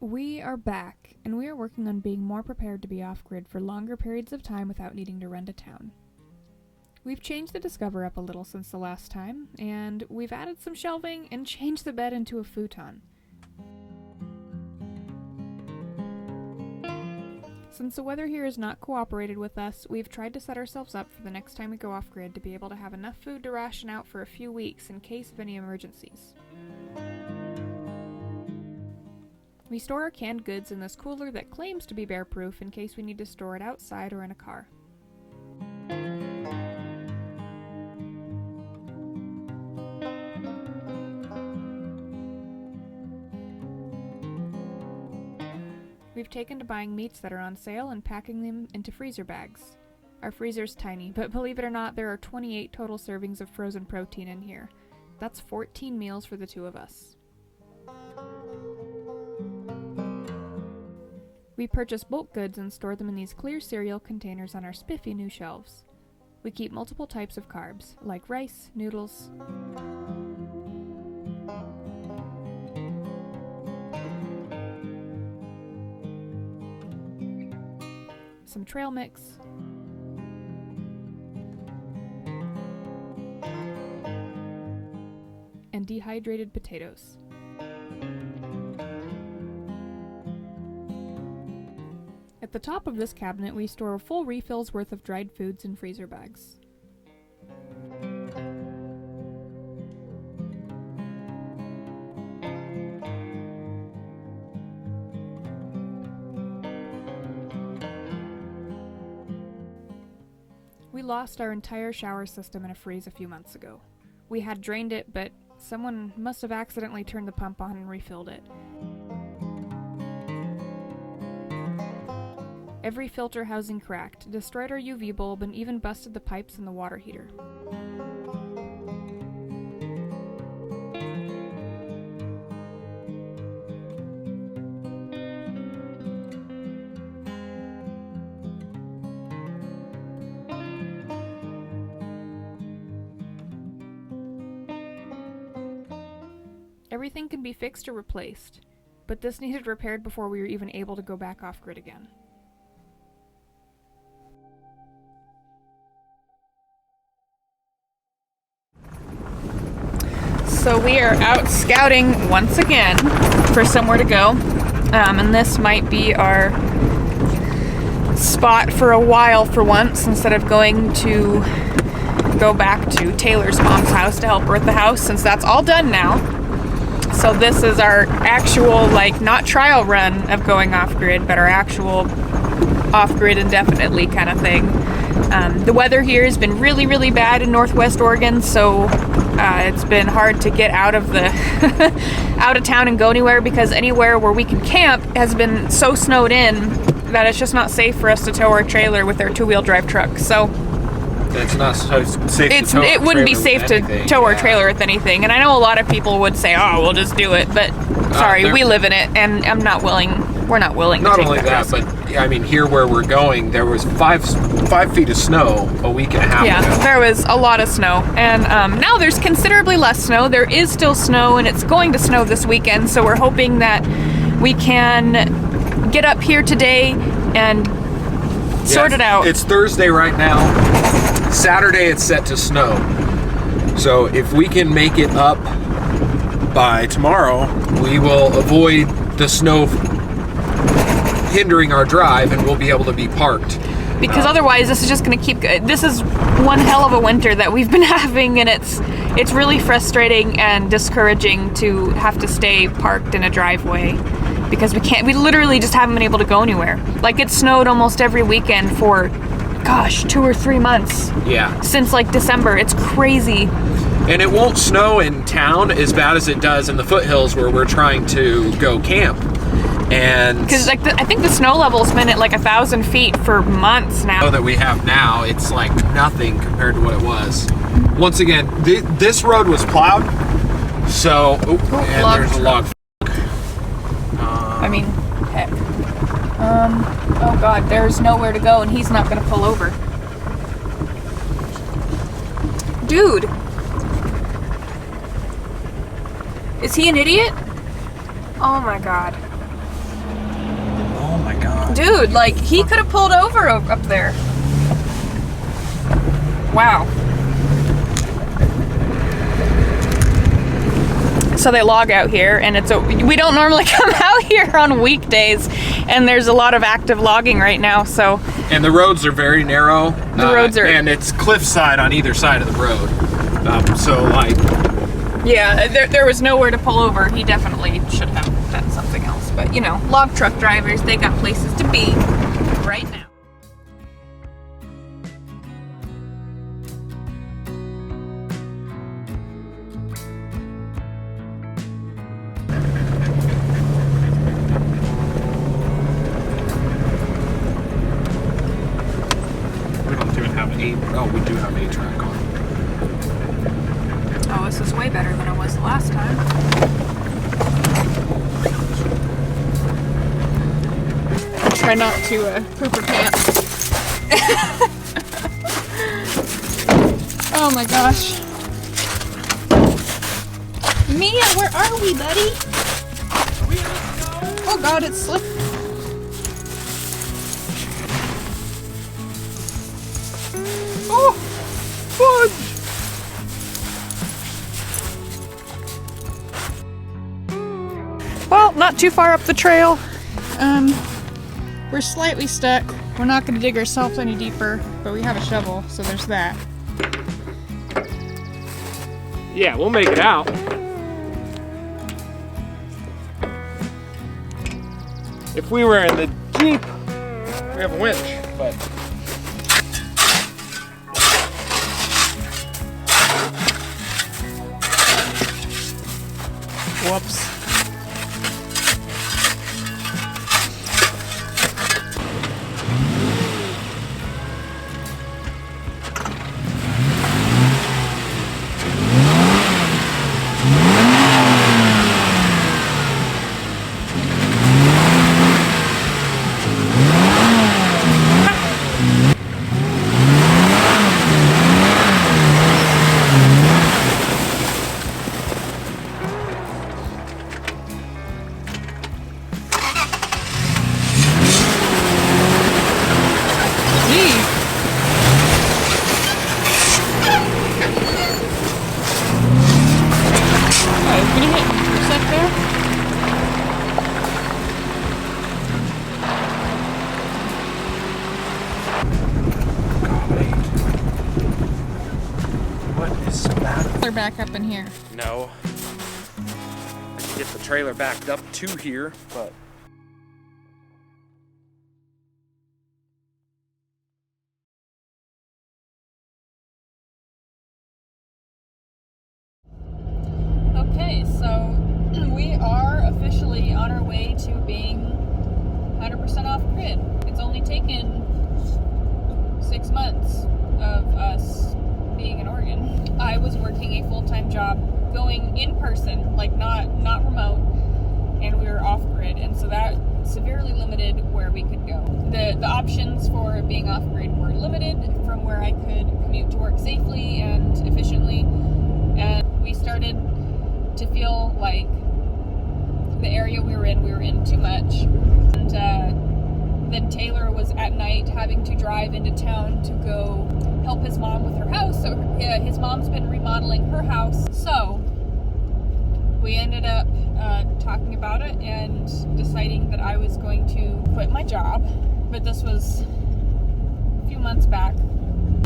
We are back, and we are working on being more prepared to be off-grid for longer periods of time without needing to rent a town. We've changed the Discover up a little since the last time, and we've added some shelving and changed the bed into a futon. Since the weather here has not cooperated with us, we've tried to set ourselves up for the next time we go off-grid to be able to have enough food to ration out for a few weeks in case of any emergencies. We store our canned goods in this cooler that claims to be bear-proof in case we need to store it outside or in a car. We've taken to buying meats that are on sale and packing them into freezer bags. Our freezer's tiny, but believe it or not, there are 28 total servings of frozen protein in here. That's 14 meals for the two of us. We purchase bulk goods and store them in these clear cereal containers on our spiffy new shelves. We keep multiple types of carbs, like rice, noodles, some trail mix, and dehydrated potatoes. At the top of this cabinet, we store a full refill's worth of dried foods in freezer bags. We lost our entire shower system in a freeze a few months ago. We had drained it, but someone must have accidentally turned the pump on and refilled it. Every filter housing cracked, destroyed our UV bulb, and even busted the pipes in the water heater. Everything can be fixed or replaced, but this needed repaired before we were even able to go back off-grid again. So we are out scouting once again for somewhere to go, and this might be our spot for a while for once, instead of going to go back to Taylor's mom's house to help her with the house, since that's all done now. So this is our actual, not trial run of going off-grid, but our actual off-grid indefinitely kind of thing. The weather here has been really, really bad in Northwest Oregon, so it's been hard to get out of the out of town and go anywhere, because anywhere where we can camp has been so snowed in that it's just not safe for us to tow our trailer with our two-wheel drive truck. So it's not so safe to tow it wouldn't be safe to tow our trailer with anything. And I know a lot of people would say, "Oh, we'll just do it," but sorry, we live in it, and we're not willing to take that risk. But I mean, here where we're going, there was five feet of snow a week and a half ago. There was a lot of snow, and now there's considerably less snow. There is still snow, and it's going to snow this weekend, so we're hoping that we can get up here today and sort it out. It's Thursday right now. Saturday it's set to snow. So if we can make it up by tomorrow, we will avoid the snow hindering our drive, and we'll be able to be parked. Because otherwise, this is just going to keep. This is one hell of a winter that we've been having, and it's really frustrating and discouraging to have to stay parked in a driveway because we literally just haven't been able to go anywhere. It snowed almost every weekend for, 2 or 3 months. Yeah. Since December. It's crazy. And it won't snow in town as bad as it does in the foothills where we're trying to go camp. And because I think the snow level's been at 1,000 feet for months now. That we have now, it's nothing compared to what it was. Once again, this road was plowed, so and there's a log. I mean, heck. Oh God, there's nowhere to go, and he's not gonna pull over. Dude, is he an idiot? Oh my God. my God. Dude, like, he could have pulled over up there. Wow. So they log out here, and we don't normally come out here on weekdays, and there's a lot of active logging right now, so. And the roads are very narrow. The roads are. And it's cliffside on either side of the road. So like. Yeah, there was nowhere to pull over. He definitely should have done something else. But, you know, log truck drivers, they got places to be right now. Oh, we do have a track on. Oh, this is way better than it was the last time. Try not to poop her pants. Oh my gosh. Mia, where are we, buddy? Oh God, it's slipping. Oh, fudge! Well, not too far up the trail. We're slightly stuck. We're not going to dig ourselves any deeper, but we have a shovel, so there's that. Yeah, we'll make it out. If we were in the Jeep, we have a winch, but. Whoops. Back up in here. No. I can get the trailer backed up to here, but. Okay, so we are officially on our way to being 100% off grid. It's only taken 6 months of us being in Oregon. I was working a full-time job going in person, like not remote, and we were off grid, and so that severely limited where we could go. The options for being off grid were limited from where I could commute to work safely and efficiently, and we started to feel like the area we were in too much. And then Taylor was at night having to drive into town to go help his mom with her house. So his mom's been remodeling her house. So we ended up talking about it and deciding that I was going to quit my job. But this was a few months back.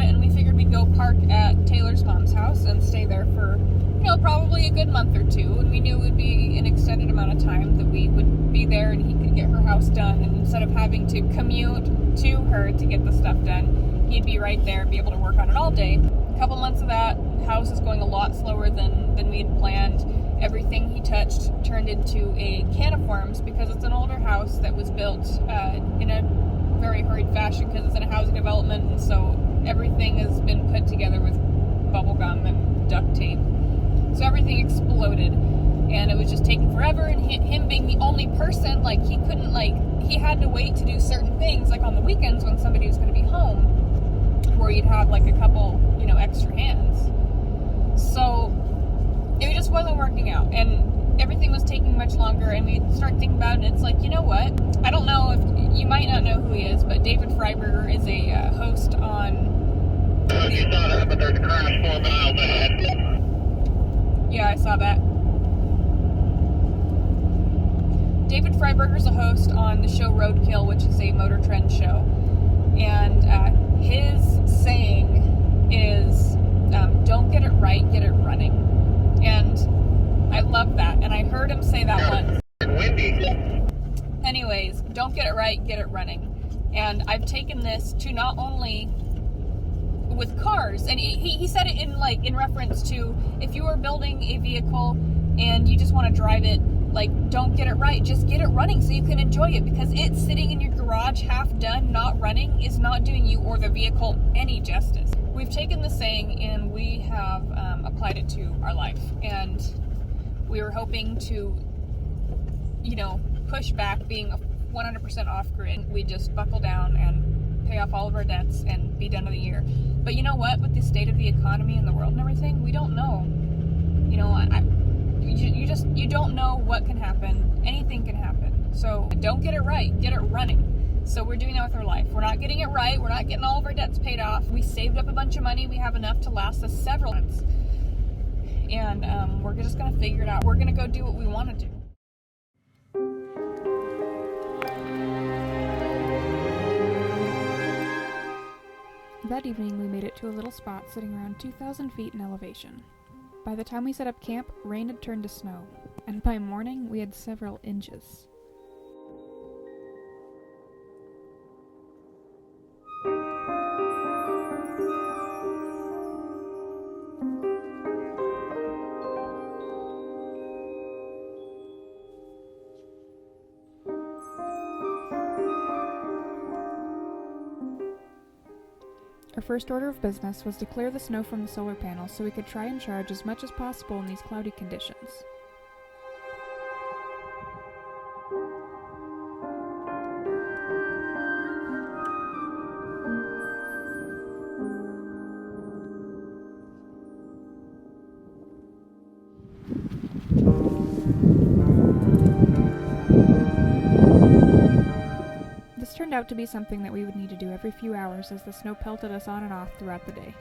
And we figured we'd go park at Taylor's mom's house and stay there for, you know, probably a good month or two. And we knew it would be an extended amount of time that we would be there and he could get her house done. And instead of having to commute to her to get the stuff done, he'd be right there and be able to work on it all day. A couple months of that, house is going a lot slower than we had planned. Everything he touched turned into a can of worms because it's an older house that was built in a very hurried fashion because it's in a housing development, and so everything has been put together with bubble gum and duct tape. So everything exploded, and it was just taking forever, and him being the only person, like, he couldn't, like, he had to wait to do certain things, like on the weekends when somebody was going to be home, where you'd have, like, a couple, you know, extra hands. So it just wasn't working out, and everything was taking much longer, and we start thinking about it, and it's like, you know what? I don't know if you might not know who he is, but David Freiberger is a host on... You saw that, but there's a crash 4 miles ahead. Yeah, I saw that. David Freiberger's a host on the show Roadkill, which is a Motor Trend show. And his saying is, don't get it right, get it running. And I love that. And I heard him say that once. Windy. Anyways, don't get it right, get it running. And I've taken this to not only with cars, and he said it in reference to if you are building a vehicle and you just want to drive it, like, don't get it right, just get it running so you can enjoy it, because it sitting in your garage half done, not running, is not doing you or the vehicle any justice. We've taken the saying and we have applied it to our life, and we were hoping to, you know, push back being 100% off-grid. We just buckle down and pay off all of our debts and be done with the year. But you know what? With the state of the economy and the world and everything, we don't know. You know, you don't know what can happen. Anything can happen. So don't get it right. Get it running. So we're doing that with our life. We're not getting it right. We're not getting all of our debts paid off. We saved up a bunch of money. We have enough to last us several months. And we're just going to figure it out. We're going to go do what we want to do. That evening, we made it to a little spot sitting around 2,000 feet in elevation. By the time we set up camp, rain had turned to snow, and by morning, we had several inches. Our first order of business was to clear the snow from the solar panels so we could try and charge as much as possible in these cloudy conditions. This turned out to be something that we would need to do every few hours as the snow pelted us on and off throughout the day.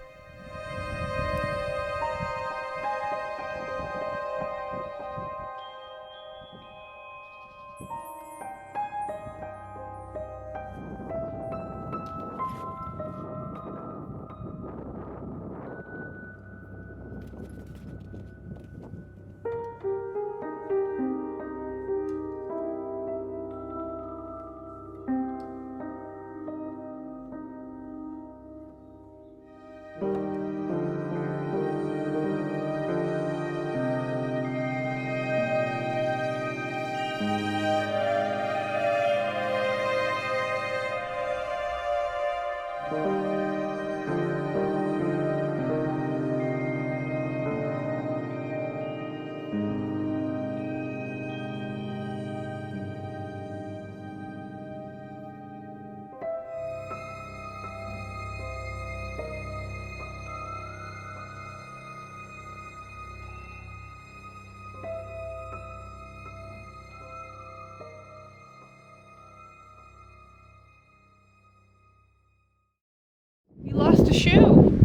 You lost a shoe. No,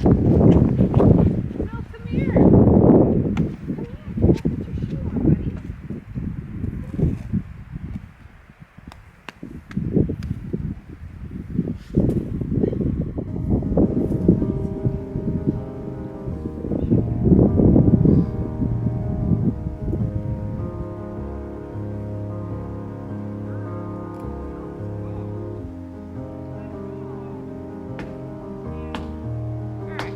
come here. Come here. Put your shoe on, buddy. Alright.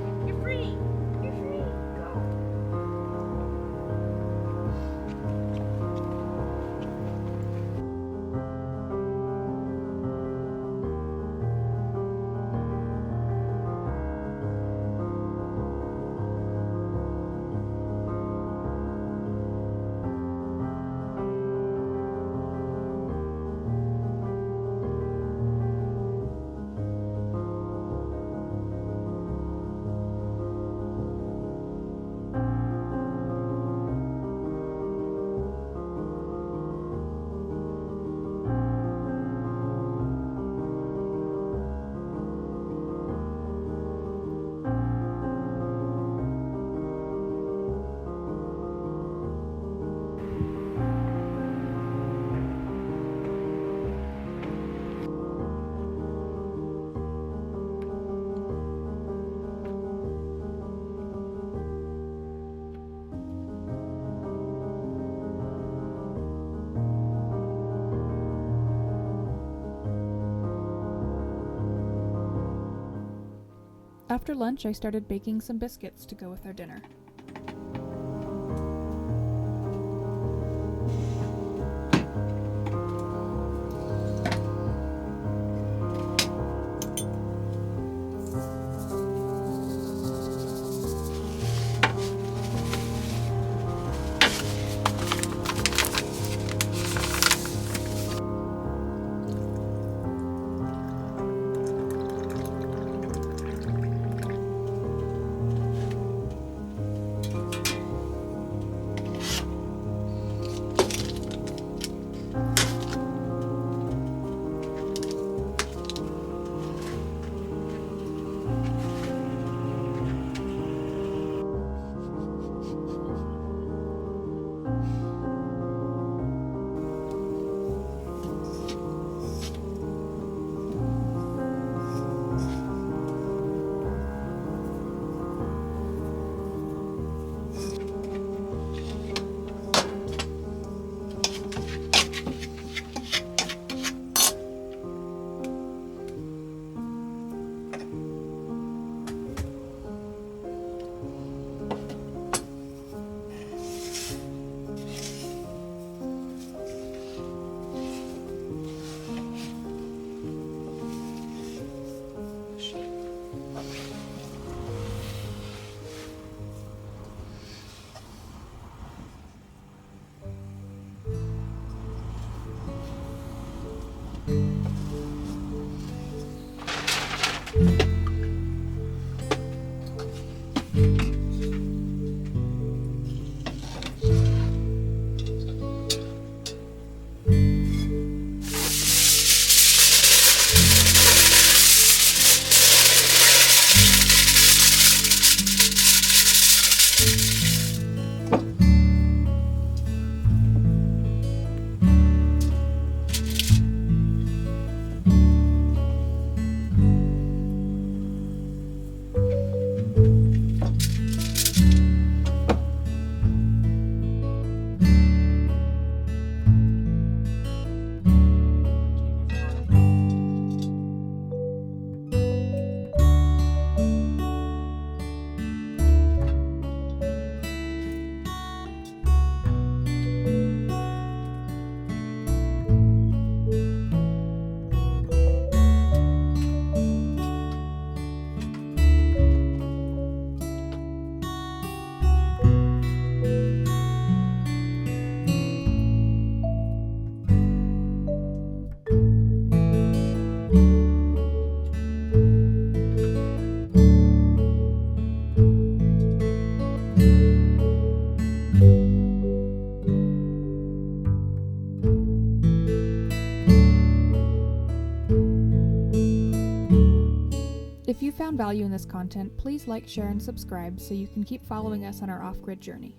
After lunch, I started baking some biscuits to go with our dinner. If you found value in this content, please like, share, and subscribe so you can keep following us on our off-grid journey.